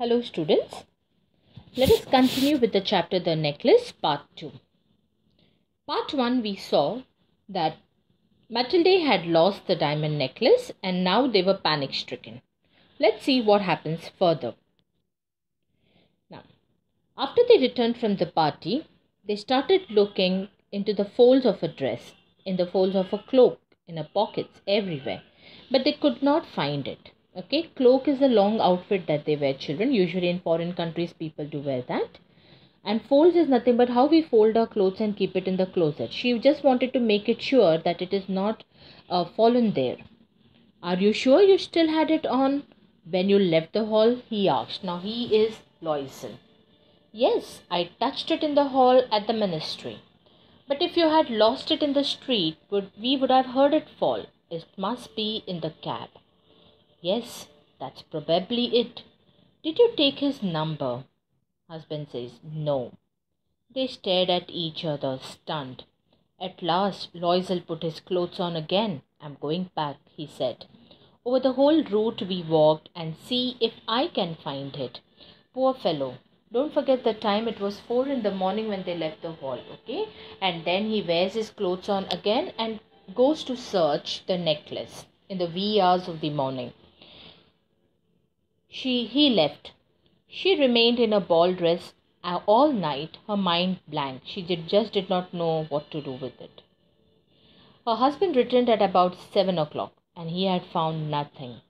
Hello students, let us continue with the chapter The Necklace part 2. Part 1 we saw that Matilde had lost the diamond necklace and now they were panic stricken. Let's see what happens further. Now, after they returned from the party, they started looking into the folds of a dress, in the folds of a cloak, in her pockets, everywhere, but they could not find it. Okay, cloak is a long outfit that they wear, children. Usually in foreign countries people do wear that. And folds is nothing but how we fold our clothes and keep it in the closet. She just wanted to make it sure that it is not fallen there. Are you sure you still had it on when you left the hall? He asked. Now he is Loisel. Yes, I touched it in the hall at the ministry. But if you had lost it in the street, we would have heard it fall. It must be in the cab. Yes, that's probably it. Did you take his number? Husband says, no. They stared at each other, stunned. At last, Loisel put his clothes on again. I'm going back, he said. Over the whole route we walked and see if I can find it. Poor fellow. Don't forget the time, it was 4 in the morning when they left the hall, okay? And then he wears his clothes on again and goes to search the necklace in the wee hours of the morning. He left. She remained in a ball dress all night, her mind blank. She just did not know what to do with it. Her husband returned at about 7 o'clock and he had found nothing.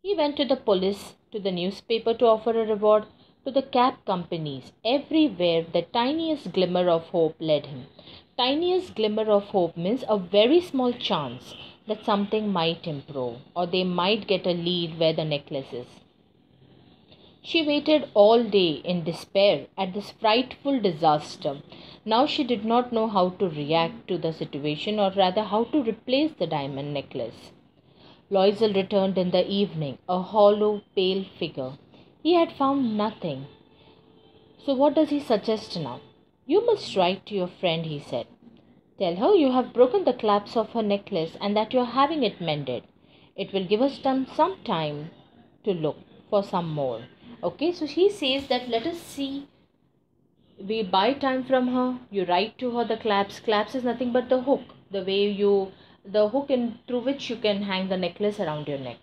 He went to the police, to the newspaper to offer a reward, to the cab companies. Everywhere the tiniest glimmer of hope led him. Tiniest glimmer of hope means a very small chance that something might improve or they might get a lead where the necklace is. She waited all day in despair at this frightful disaster. Now she did not know how to react to the situation, or rather how to replace the diamond necklace. Loisel returned in the evening, a hollow, pale figure. He had found nothing. So what does he suggest now? You must write to your friend, he said. Tell her you have broken the clasp of her necklace and that you are having it mended. It will give us some time to look for some more. Okay, so he says that let us see. We buy time from her. You write to her the clasp. Clasp is nothing but the hook. The hook through which you can hang the necklace around your neck.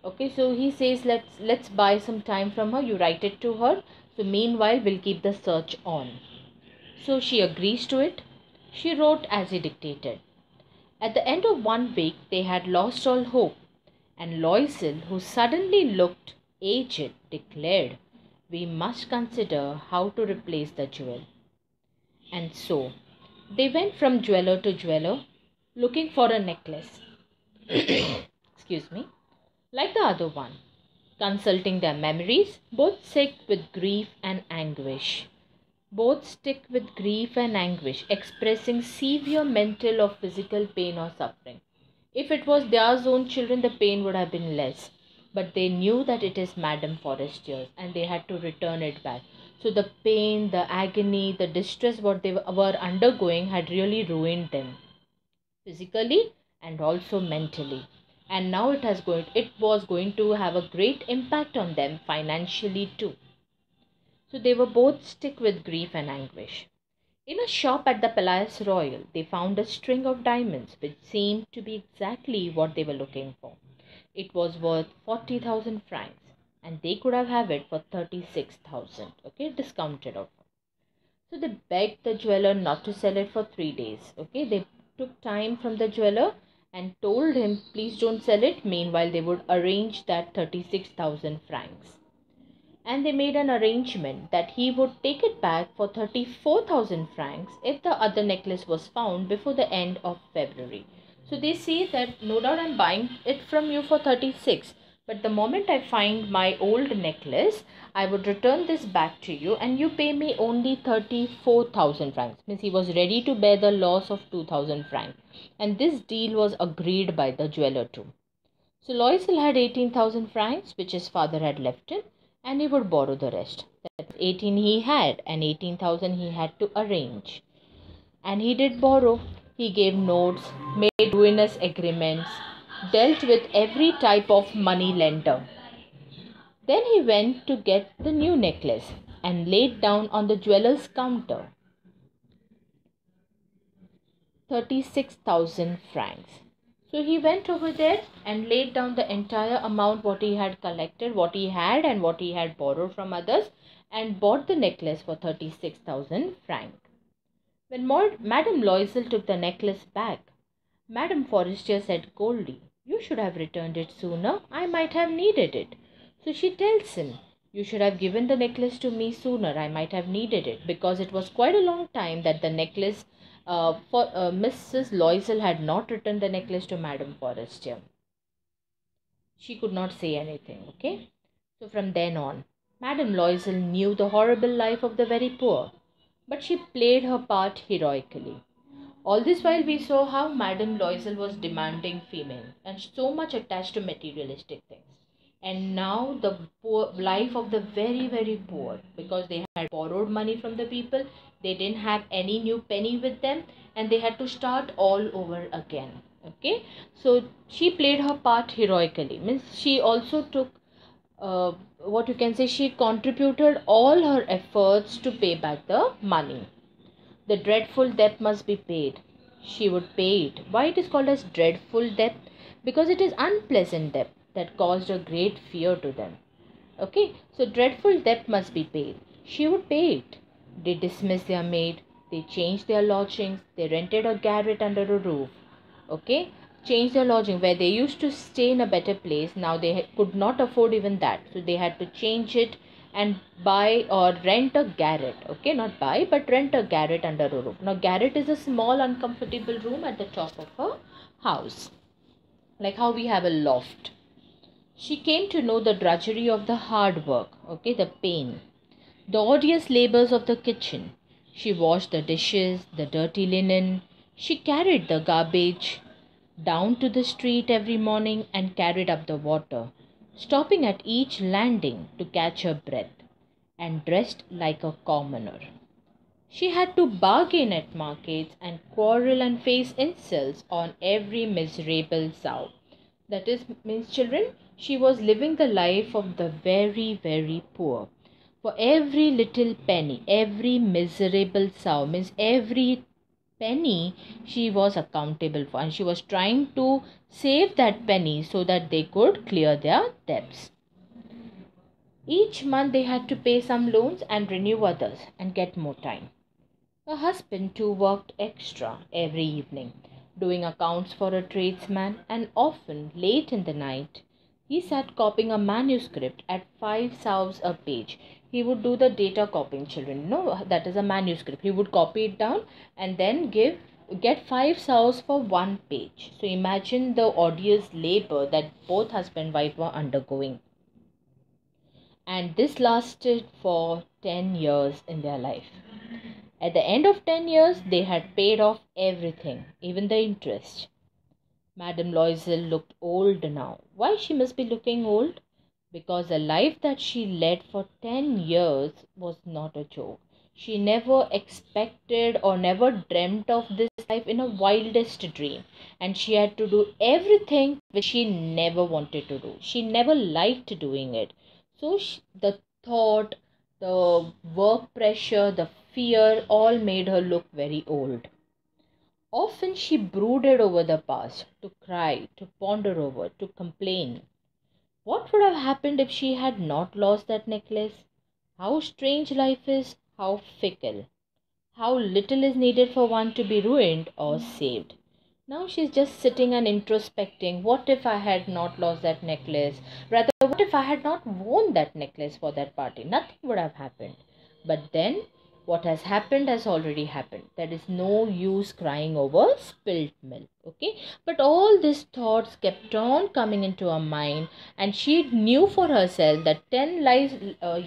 Okay, so he says let's buy some time from her. You write it to her. So meanwhile, we'll keep the search on. So she agrees to it. She wrote as he dictated. At the end of 1 week, they had lost all hope. And Loisel, who suddenly looked aged, declared, we must consider how to replace the jewel. And so, they went from jeweler to jeweler, looking for a necklace. Excuse me. Like the other one, consulting their memories, both sick with grief and anguish. Both sick with grief and anguish, expressing severe mental or physical pain or suffering. If it was their own children, the pain would have been less. But they knew that it is Madame Forestier's and they had to return it back. So the pain, the agony, the distress what they were undergoing had really ruined them. Physically and also mentally. And now it was going to have a great impact on them financially too. So they were both sick with grief and anguish. In a shop at the Palais Royal, they found a string of diamonds which seemed to be exactly what they were looking for. It was worth 40,000 francs and they could have it for 36,000, okay, discounted offer. So they begged the jeweler not to sell it for 3 days, okay. They took time from the jeweler and told him, please don't sell it. Meanwhile, they would arrange that 36,000 francs. And they made an arrangement that he would take it back for 34,000 francs if the other necklace was found before the end of February. So they say that no doubt I'm buying it from you for 36, but the moment I find my old necklace, I would return this back to you and you pay me only 34,000 francs. Means he was ready to bear the loss of 2,000 francs. And this deal was agreed by the jeweler too. So Loisel had 18,000 francs which his father had left him, and he would borrow the rest. That's 18 he had and 18,000 he had to arrange. And he did borrow. He gave notes, made ruinous agreements, dealt with every type of money lender. Then he went to get the new necklace and laid down on the jeweller's counter 36,000 francs. So he went over there and laid down the entire amount what he had collected, what he had and what he had borrowed from others, and bought the necklace for 36,000 francs. When Madame Loisel took the necklace back, Madame Forestier said coldly, "You should have returned it sooner. I might have needed it." So she tells him, "You should have given the necklace to me sooner. I might have needed it," because it was quite a long time that the necklace for Mrs. Loisel had not returned the necklace to Madame Forestier. She could not say anything, okay? So from then on, Madame Loisel knew the horrible life of the very poor, but she played her part heroically. All this while we saw how Madame Loisel was demanding female and so much attached to materialistic things. And now the poor life of the very, very poor, because they had borrowed money from the people, they didn't have any new penny with them, and they had to start all over again. Okay, so she played her part heroically. Means she also took what you can say, she contributed all her efforts to pay back the money. The dreadful debt must be paid. She would pay it. Why it is called as dreadful debt? Because it is unpleasant debt that caused a great fear to them. Okay, so dreadful debt must be paid. She would pay it. They dismissed their maid. They changed their lodgings. They rented a garret under a roof. Okay, changed their lodging where they used to stay in a better place. Now they could not afford even that, so they had to change it and buy or rent a garret. Okay, not buy but rent a garret under a roof. Now garret is a small uncomfortable room at the top of a house, like how we have a loft. She came to know the drudgery of the hard work, okay, the pain, the odious labors of the kitchen. She washed the dishes, the dirty linen. She carried the garbage down to the street every morning and carried up the water, stopping at each landing to catch her breath, and dressed like a commoner. She had to bargain at markets and quarrel and face insults on every miserable sow. That is, means children, she was living the life of the very, very poor. For every little penny, every miserable sow, means every penny she was accountable for, and she was trying to save that penny so that they could clear their debts. Each month they had to pay some loans and renew others and get more time. Her husband too worked extra every evening, doing accounts for a tradesman, and often late in the night he sat copying a manuscript at 5 sous a page. He would do the data copying, children. No, that is a manuscript. He would copy it down and then get 5 sous for one page. So imagine the odious labor that both husband and wife were undergoing. And this lasted for 10 years in their life. At the end of 10 years, they had paid off everything, even the interest. Madame Loisel looked old now. Why she must be looking old? Because the life that she led for 10 years was not a joke. She never expected or never dreamt of this life in a wildest dream. And she had to do everything which she never wanted to do. She never liked doing it. So the thought, the work pressure, the fear all made her look very old. Often she brooded over the past, to cry, to ponder over, to complain. What would have happened if she had not lost that necklace? How strange life is, how fickle, how little is needed for one to be ruined or saved. Now she's just sitting and introspecting. What if I had not lost that necklace? Rather, what if I had not worn that necklace for that party? Nothing would have happened. But then, what has already happened. There is no use crying over spilled milk. Okay? But all these thoughts kept on coming into her mind, and she knew for herself that 10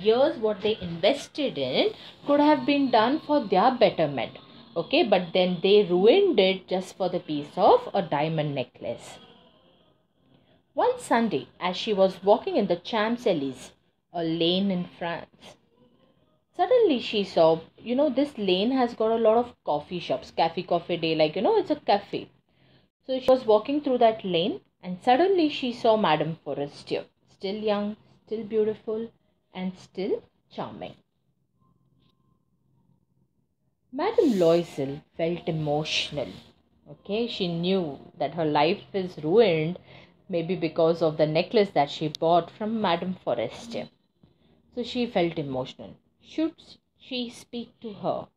years what they invested in could have been done for their betterment. Okay, but then they ruined it just for the piece of a diamond necklace. One Sunday, as she was walking in the Champs-Élysées, a lane in France, suddenly she saw, this lane has got a lot of coffee shops, cafe coffee day, like, it's a cafe. So she was walking through that lane and suddenly she saw Madame Forestier, still young, still beautiful and still charming. Madame Loisel felt emotional. Okay, she knew that her life is ruined, maybe because of the necklace that she bought from Madame Forestier. So she felt emotional. Should she speak to her?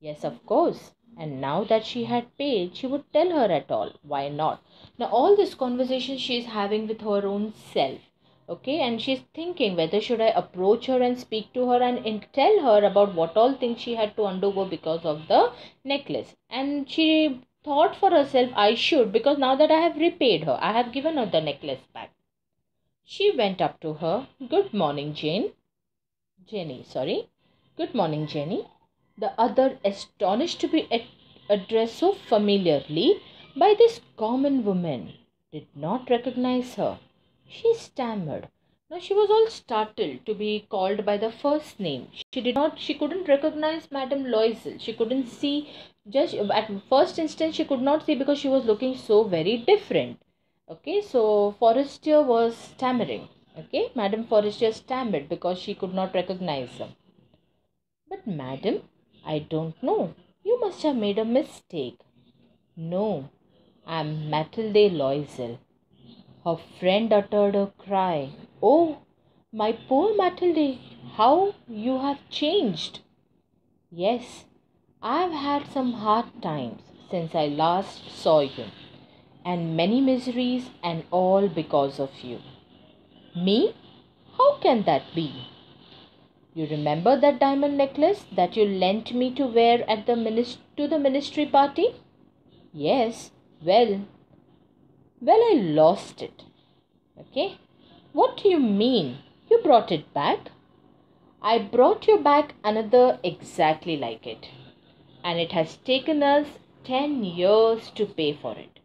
Yes, of course. And now that she had paid, she would tell her at all. Why not? Now, all this conversation she is having with her own self. Okay, and she's thinking whether should I approach her and speak to her and tell her about what all things she had to undergo because of the necklace. And she thought for herself, I should, because now that I have repaid her, I have given her the necklace back. She went up to her. Good morning, Jenny, sorry. Good morning, Jenny. The other, astonished to be addressed so familiarly by this common woman, did not recognize her. She stammered. Now she was all startled to be called by the first name. She couldn't recognize Madame Loisel. She couldn't see, just at first instance, she could not see because she was looking so very different. Okay, so Forestier was stammering. Okay, Madame Forestier stammered because she could not recognize them. But madam, I don't know. You must have made a mistake. No, I'm Matilde Loisel. Her friend uttered a cry. Oh, my poor Matilde, how you have changed. Yes, I've had some hard times since I last saw you, and many miseries, and all because of you. Me? How can that be? You remember that diamond necklace that you lent me to wear at the ministry party? Yes. Well, I lost it. Okay. What do you mean? You brought it back? I brought you back another exactly like it. And it has taken us 10 years to pay for it.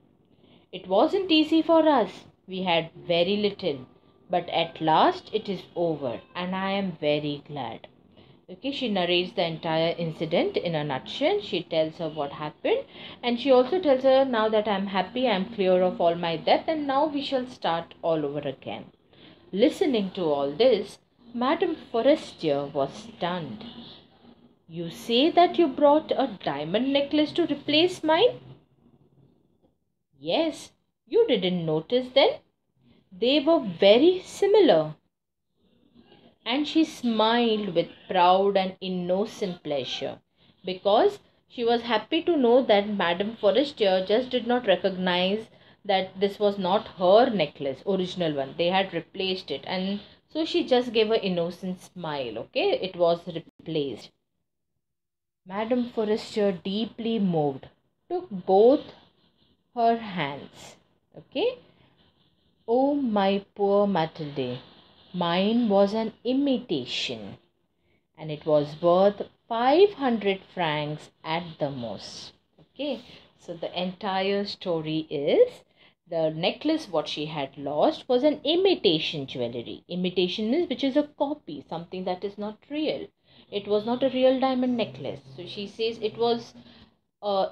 It wasn't easy for us. We had very little. But at last it is over, and I am very glad. Okay, she narrates the entire incident in a nutshell. She tells her what happened, and she also tells her, now that I'm happy, I'm clear of all my debt, and now we shall start all over again. Listening to all this, Madame Forestier was stunned. You say that you brought a diamond necklace to replace mine? Yes. You didn't notice then? They were very similar. And she smiled with proud and innocent pleasure, because she was happy to know that Madame Forestier just did not recognize that this was not her necklace, original one. They had replaced it, and so she just gave an innocent smile. Okay, it was replaced. Madame Forestier, deeply moved, took both her hands. Okay. Oh, my poor Matilde, mine was an imitation, and it was worth 500 francs at the most. Okay, so the entire story is the necklace what she had lost was an imitation jewelry. Imitation means which is a copy, something that is not real. It was not a real diamond necklace. So she says it was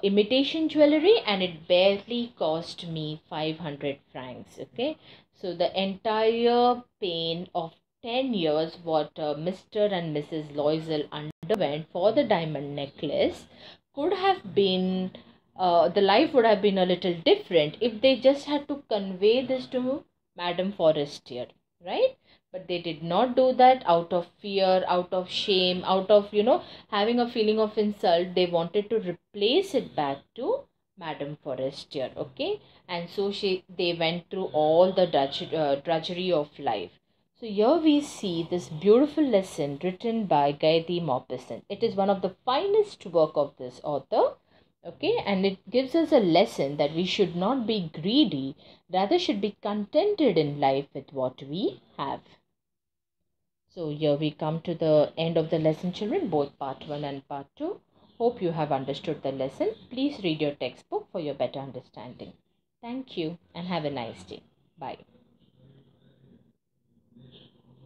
imitation jewelry, and it barely cost me 500 francs. Okay, so the entire pain of 10 years what Mr. and Mrs. Loisel underwent for the diamond necklace could have been, the life would have been a little different if they just had to convey this to Madame Forestier, right? But they did not do that, out of fear, out of shame, out of, having a feeling of insult. They wanted to replace it back to Madame Forestier. Okay, and so they went through all the drudgery of life. So here we see this beautiful lesson written by Gayatri Maupassant. It is one of the finest work of this author. Okay, and it gives us a lesson that we should not be greedy, rather should be contented in life with what we have. So here we come to the end of the lesson, children, both part 1 and part 2. Hope you have understood the lesson. Please read your textbook for your better understanding. Thank you and have a nice day. Bye.